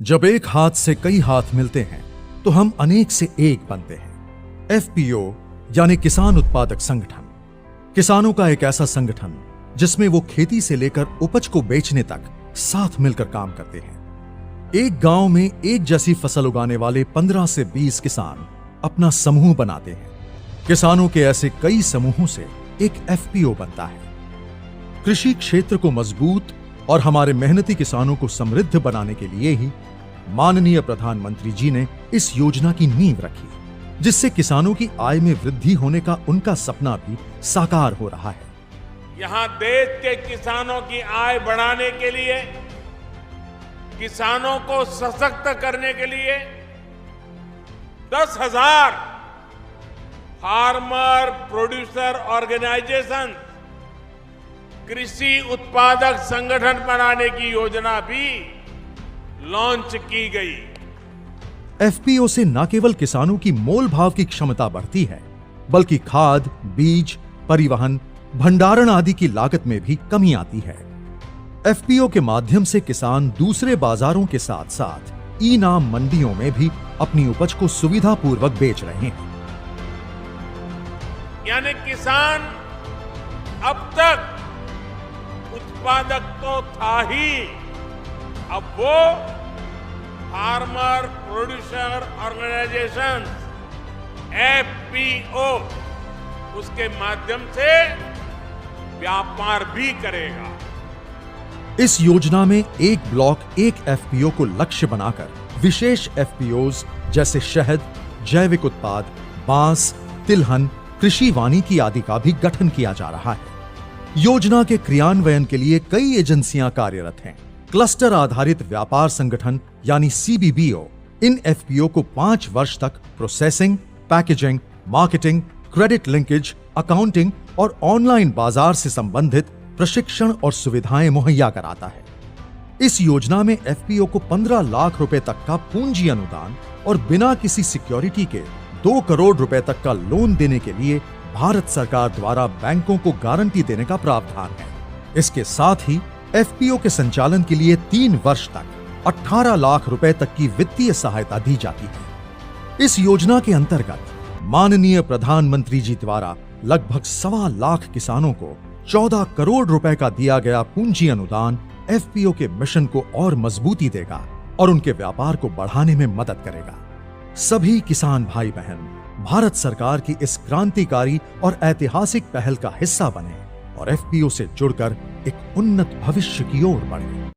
जब एक हाथ से कई हाथ मिलते हैं तो हम अनेक से एक बनते हैं। एफपीओ यानी किसान उत्पादक संगठन, किसानों का एक ऐसा संगठन जिसमें वो खेती से लेकर उपज को बेचने तक साथ मिलकर काम करते हैं। एक गांव में एक जैसी फसल उगाने वाले 15 से 20 किसान अपना समूह बनाते हैं। किसानों के ऐसे कई समूहों से एक एफपीओ बनता है। कृषि क्षेत्र को मजबूत और हमारे मेहनती किसानों को समृद्ध बनाने के लिए ही माननीय प्रधानमंत्री जी ने इस योजना की नींव रखी, जिससे किसानों की आय में वृद्धि होने का उनका सपना भी साकार हो रहा है। यहां देश के किसानों की आय बढ़ाने के लिए, किसानों को सशक्त करने के लिए 10,000 फार्मर प्रोड्यूसर ऑर्गेनाइजेशन, कृषि उत्पादक संगठन बनाने की योजना भी लॉन्च की गई। एफपीओ से न केवल किसानों की मोल भाव की क्षमता बढ़ती है, बल्कि खाद, बीज, परिवहन, भंडारण आदि की लागत में भी कमी आती है। एफपीओ के माध्यम से किसान दूसरे बाजारों के साथ साथ ई नाम मंडियों में भी अपनी उपज को सुविधापूर्वक बेच रहे हैं। यानी किसान अब तक उत्पादक तो था ही, अब वो फार्मर प्रोड्यूसर ऑर्गेनाइजेशन एफपीओ उसके माध्यम से व्यापार भी करेगा। इस योजना में एक ब्लॉक एक एफपीओ को लक्ष्य बनाकर विशेष एफपीओज जैसे शहद, जैविक उत्पाद, बांस, तिलहन, कृषि वानिकी आदि का भी गठन किया जा रहा है। योजना के क्रियान्वयन के लिए कई एजेंसियां कार्यरत हैं। क्लस्टर आधारित व्यापार संगठन यानी सीबीबीओ इन एफपीओ को 5 वर्ष तक processing, packaging, marketing, credit linkage, accounting और ऑनलाइन बाजार से संबंधित प्रशिक्षण और सुविधाएं मुहैया कराता है। इस योजना में एफपीओ को 15 लाख रुपए तक का पूंजी अनुदान और बिना किसी सिक्योरिटी के 2 करोड़ रुपए तक का लोन देने के लिए भारत सरकार द्वारा बैंकों को गारंटी देने का प्रावधान है। इसके साथ ही एफपीओ के संचालन के लिए 3 वर्ष तक 18 लाख रुपए तक की वित्तीय सहायता दी जाती है। इस योजना के अंतर्गत माननीय प्रधानमंत्री जी द्वारा लगभग 1.25 लाख किसानों को 14 करोड़ रुपए का दिया गया पूंजी अनुदान एफपीओ के मिशन को और मजबूती देगा और उनके व्यापार को बढ़ाने में मदद करेगा। सभी किसान भाई बहन भारत सरकार की इस क्रांतिकारी और ऐतिहासिक पहल का हिस्सा बने और एफपीओ से जुड़कर एक उन्नत भविष्य की ओर बढ़े।